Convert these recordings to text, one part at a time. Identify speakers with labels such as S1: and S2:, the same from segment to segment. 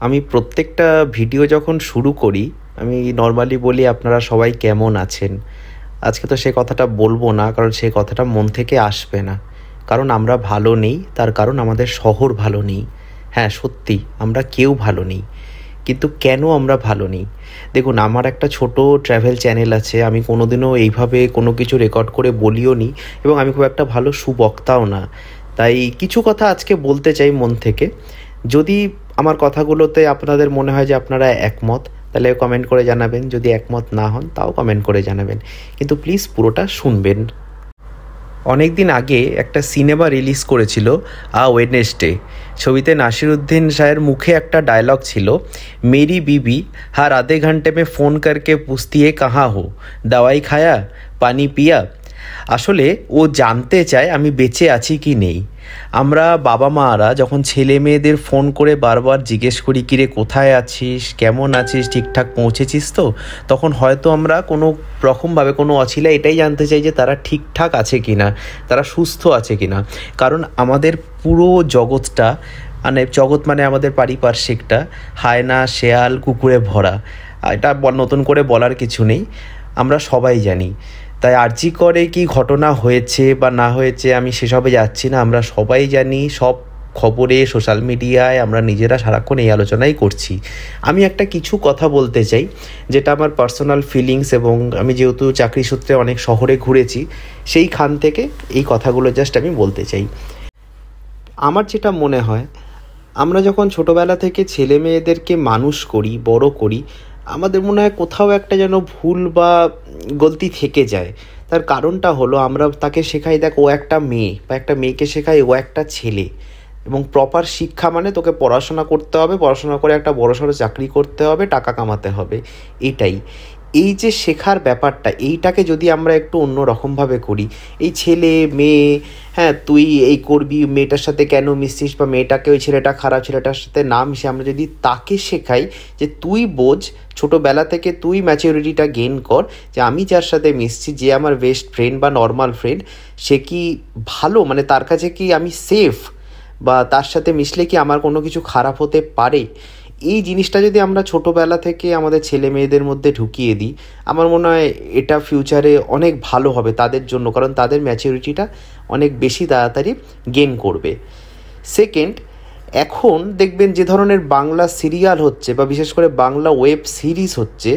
S1: আমি প্রত্যেকটা ভিডিও যখন শুরু করি, আমি নর্মালি বলি আপনারা সবাই কেমন আছেন। আজকে তো সে কথাটা বলবো না, কারণ সে কথাটা মন থেকে আসবে না। কারণ আমরা ভালো নেই, তার কারণ আমাদের শহর ভালো নেই। হ্যাঁ, সত্যি আমরা কেউ ভালো নেই। কিন্তু কেন আমরা ভালো নেই? দেখুন, আমার একটা ছোট ট্র্যাভেল চ্যানেল আছে। আমি কোনোদিনও এইভাবে কোনো কিছু রেকর্ড করে বলিও নি, এবং আমি খুব একটা ভালো সুবক্তাও না। তাই কিছু কথা আজকে বলতে চাই মন থেকে। যদি আমার কথাগুলোতে আপনাদের মনে হয় যে আপনারা একমত, তাহলে কমেন্ট করে জানাবেন। যদি একমত না হন, তাও কমেন্ট করে জানাবেন। কিন্তু প্লিজ পুরোটা শুনবেন। অনেক দিন আগে একটা সিনেমা রিলিজ করেছিল, ওয়েডনেসডে। ছবিতে নাসিরুদ্দিন শাহের মুখে একটা ডায়লগ ছিল, মেরি বিবি হার আধে ঘন্টে মে ফোন করকে পুছতি হে কাহা হো, দাওয়াই খায়া, পানি পিয়া। আসলে ও জানতে চায় আমি বেঁচে আছি কি নেই। আমরা বাবা মারা যখন ছেলে মেয়েদের ফোন করে বারবার জিজ্ঞেস করি, কিরে কোথায় আছিস, কেমন আছিস, ঠিকঠাক পৌঁছেছিস তো, তখন হয়তো আমরা কোনো রকমভাবে কোনো অছিলা এটাই জানতে চাই যে তারা ঠিকঠাক আছে কি না, তারা সুস্থ আছে কি না। কারণ আমাদের পুরো জগৎটা, জগৎ মানে আমাদের পারিপার্শ্বিকটা হায়না, শেয়াল, কুকুরে ভরা। এটা নতুন করে বলার কিছু নেই, আমরা সবাই জানি। তাই আরজি করে কি ঘটনা হয়েছে বা না হয়েছে আমি সেসবে যাচ্ছি না। আমরা সবাই জানি, সব খবরে, সোশ্যাল মিডিয়ায় আমরা নিজেরা সারাক্ষণ এই আলোচনাই করছি। আমি একটা কিছু কথা বলতে চাই, যেটা আমার পার্সোনাল ফিলিংস, এবং আমি যেহেতু চাকরি সূত্রে অনেক শহরে ঘুরেছি, সেইখান থেকে এই কথাগুলো জাস্ট আমি বলতে চাই। আমার যেটা মনে হয়, আমরা যখন ছোটোবেলা থেকে ছেলে মেয়েদেরকে মানুষ করি, বড় করি, আমাদের মনে হয় কোথাও একটা যেন ভুল বা গলতি থেকে যায়। তার কারণটা হলো, আমরা তাকে শেখাই, দেখ ও একটা মেয়ে, বা একটা মেয়েকে শেখাই ও একটা ছেলে। এবং প্রপার শিক্ষা মানে তোকে পড়াশোনা করতে হবে, পড়াশোনা করে একটা বড়সড় চাকরি করতে হবে, টাকা কামাতে হবে, এটাই। এই যে শেখার ব্যাপারটা, এইটাকে যদি আমরা একটু অন্য রকমভাবে করি, এই ছেলে মেয়ে, হ্যাঁ তুই এই করবি, মেয়েটার সাথে কেন মিশছিস, বা মেয়েটাকে ওই ছেলেটা খারাপ, ছেলেটার সাথে না মিশে আমরা যদি তাকে শেখাই যে তুই বোঝ, ছোটোবেলা থেকে তুই ম্যাচিউরিটিটা গেইন কর, যে আমি যার সাথে মিশছি, যে আমার বেস্ট ফ্রেন্ড বা নর্মাল ফ্রেন্ড, সে কি ভালো, মানে তার কাছে কি আমি সেফ, বা তার সাথে মিশলে কি আমার কোনো কিছু খারাপ হতে পারে। এই জিনিসটা যদি আমরা ছোটোবেলা থেকে আমাদের ছেলে মেয়েদের মধ্যে ঢুকিয়ে দিই, আমার মনে হয় এটা ফিউচারে অনেক ভালো হবে তাদের জন্য, কারণ তাদের ম্যাচিউরিটিটা অনেক বেশি তাড়াতাড়ি গেইন করবে। সেকেন্ড, এখন দেখবেন যে ধরনের বাংলা সিরিয়াল হচ্ছে, বা বিশেষ করে বাংলা ওয়েব সিরিজ হচ্ছে,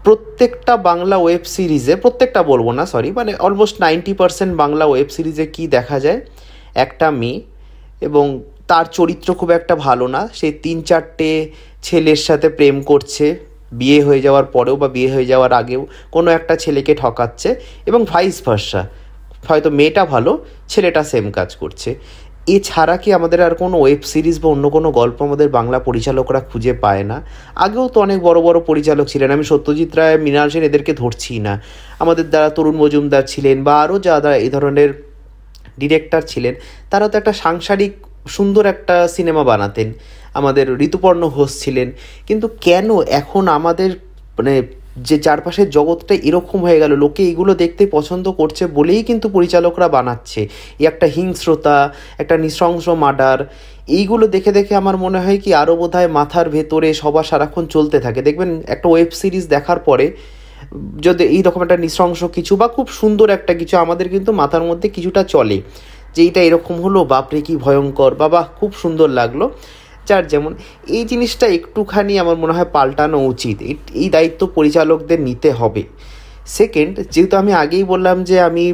S1: প্রত্যেকটা বাংলা ওয়েব সিরিজে, প্রত্যেকটা বলবো না সরি, মানে অলমোস্ট 90% বাংলা ওয়েব সিরিজে কি দেখা যায়, একটা মেয়ে, এবং তার চরিত্র খুব একটা ভালো না, সে 3-4টে ছেলের সাথে প্রেম করছে, বিয়ে হয়ে যাওয়ার পরেও বা বিয়ে হয়ে যাওয়ার আগেও কোনো একটা ছেলেকে ঠকাচ্ছে, এবং ভাইস ভার্সা। হয়তো মেয়েটা ভালো, ছেলেটা সেম কাজ করছে। এছাড়া কি আমাদের আর কোনো ওয়েব সিরিজ বা অন্য কোনো গল্প আমাদের বাংলা পরিচালকরা খুঁজে পায় না? আগেও তো অনেক বড় বড় পরিচালক ছিলেন, আমি সত্যজিৎ রায়, মৃণাল সেন এদেরকে ধরছি না, আমাদের দ্বারা তরুণ মজুমদার ছিলেন, বা আরও যারা এই ধরনের ডিরেক্টর ছিলেন, তারা তো একটা সাংসারিক সুন্দর একটা সিনেমা বানাতেন। আমাদের ঋতুপর্ণ ঘোষ ছিলেন। কিন্তু কেন এখন আমাদের মানে যে চারপাশের জগৎটা এরকম হয়ে গেল, লোকে এগুলো দেখতে পছন্দ করছে বলেই কিন্তু পরিচালকরা বানাচ্ছে এই একটা হিংস্রতা, একটা নৃশংস মার্ডার, এইগুলো দেখে দেখে আমার মনে হয় কি আরও বোধহয় মাথার ভেতরে সবার সারাক্ষণ চলতে থাকে। দেখবেন একটা ওয়েব সিরিজ দেখার পরে যদি এইরকম একটা নৃশংস কিছু বা খুব সুন্দর একটা কিছু, আমাদের কিন্তু মাথার মধ্যে কিছুটা চলে যে এইটা এরকম হলো, বাপরে কি ভয়ঙ্কর, বাবা খুব সুন্দর লাগলো, যার যেমন। এই জিনিসটা একটুখানি আমার মনে হয় পাল্টানো উচিত, এই দায়িত্ব পরিচালকদের নিতে হবে। সেকেন্ড, যেহেতু আমি আগেই বললাম যে আমি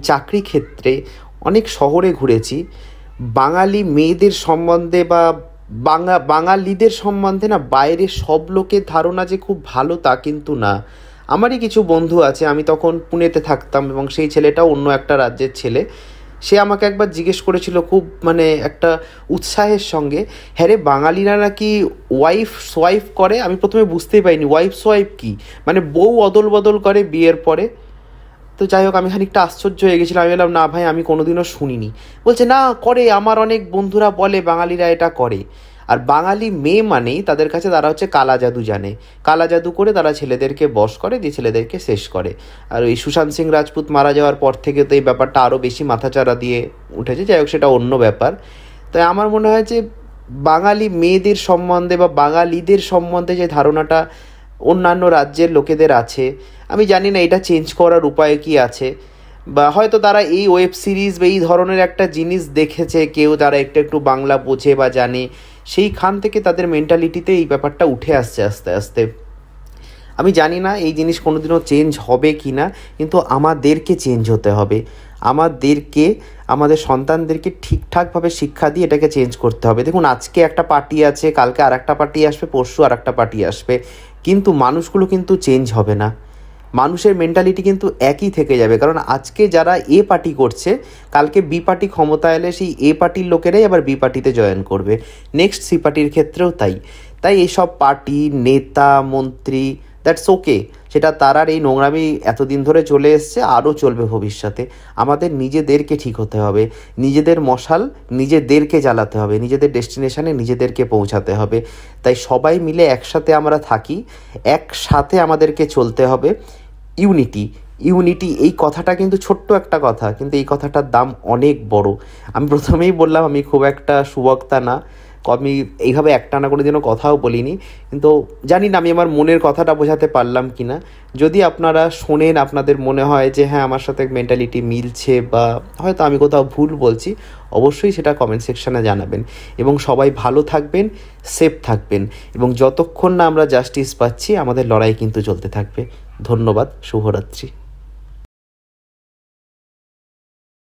S1: চাকরি ক্ষেত্রে অনেক শহরে ঘুরেছি, বাঙালি মেয়েদের সম্বন্ধে বা বাঙালিদের সম্বন্ধে না, বাইরের সব লোকের ধারণা যে খুব ভালো তা কিন্তু না। আমারই কিছু বন্ধু আছে, আমি তখন পুনেতে থাকতাম, এবং সেই ছেলেটাও অন্য একটা রাজ্যের ছেলে। সে আমাকে একবার জিজ্ঞেস করেছিল খুব মানে একটা উৎসাহের সঙ্গে, হ্যাঁ রে, বাঙালিরা নাকি ওয়াইফ সোয়াইফ করে। আমি প্রথমে বুঝতেই পারিনি ওয়াইফ সোয়াইফ কী, মানে বউ অদল বদল করে বিয়ের পরে। তো যাই হোক, আমি খানিকটা আশ্চর্য হয়ে গেছিলাম। আমি বললাম, না ভাই, আমি কোনোদিনও শুনিনি। বলছে, না করে, আমার অনেক বন্ধুরা বলে বাঙালিরা এটা করে। আর বাঙালি মেয়ে মানেই তাদের কাছে তারা হচ্ছে কালা জাদু জানে, কালা জাদু করে তারা ছেলেদেরকে বশ করে দিয়ে ছেলেদেরকে শেষ করে। আর ওই সুশান্ত সিং রাজপুত মারা যাওয়ার পর থেকে তো এই ব্যাপারটা আরও বেশি মাথাচাড়া দিয়ে উঠেছে। যাই হোক, সেটা অন্য ব্যাপার। তাই আমার মনে হয় যে বাঙালি মেয়েদের সম্বন্ধে বা বাঙালিদের সম্বন্ধে যে ধারণাটা অন্যান্য রাজ্যের লোকেদের আছে, আমি জানি না এটা চেঞ্জ করার উপায় কি আছে, বা হয়তো তারা এই ওয়েব সিরিজ বা এই ধরনের একটা জিনিস দেখেছে, কেউ তারা একটু একটু বাংলা বোঝে বা জানে, সেইখান থেকে তাদের মেন্টালিটিতে এই ব্যাপারটা উঠে আসছে আস্তে আস্তে। আমি জানি না এই জিনিস কোনো দিনও চেঞ্জ হবে কি না, কিন্তু আমাদেরকে চেঞ্জ হতে হবে। আমাদেরকে আমাদের সন্তানদেরকে ঠিকঠাকভাবে শিক্ষা দিয়ে এটাকে চেঞ্জ করতে হবে। দেখুন, আজকে একটা পার্টি আছে, কালকে আর একটা পার্টি আসবে, পরশু আর একটা পার্টি আসবে, কিন্তু মানুষগুলো কিন্তু চেঞ্জ হবে না। মানুষের মেন্টালিটি কিন্তু একই থেকে যাবে, কারণ আজকে যারা এ পার্টি করছে, কালকে বি পার্টি ক্ষমতা এলে সেই এ পার্টির লোকেরাই আবার বি পার্টিতে জয়েন করবে, নেক্সট সি পার্টির ক্ষেত্রেও তাই। তাই এইসব পার্টি, নেতা, মন্ত্রী, দ্যাটস ওকে, সেটা তারার এই নোংরামি এতদিন ধরে চলে এসছে, আরও চলবে ভবিষ্যতে। আমাদের নিজেদেরকে ঠিক হতে হবে, নিজেদের মশাল নিজেদেরকে জ্বালাতে হবে, নিজেদের ডেস্টিনেশনে নিজেদেরকে পৌঁছাতে হবে। তাই সবাই মিলে একসাথে আমরা থাকি, একসাথে আমাদেরকে চলতে হবে। ইউনিটি, ইউনিটি, এই কথাটা কিন্তু ছোট্ট একটা কথা, কিন্তু এই কথাটার দাম অনেক বড়। আমি প্রথমেই বললাম আমি খুব একটা সুবক্তা না, আমি এইভাবে একটানা করে দিনও কথাও বলিনি, কিন্তু জানি না আমি আমার মনের কথাটা বোঝাতে পারলাম কি না। যদি আপনারা শোনেন, আপনাদের মনে হয় যে হ্যাঁ আমার সাথে মেন্টালিটি মিলছে, বা হয়তো আমি কোথাও ভুল বলছি, অবশ্যই সেটা কমেন্ট সেকশানে জানাবেন। এবং সবাই ভালো থাকবেন, সেফ থাকবেন, এবং যতক্ষণ না আমরা জাস্টিস পাচ্ছি আমাদের লড়াই কিন্তু চলতে থাকবে। ধন্যবাদ, শুভরাত্রি।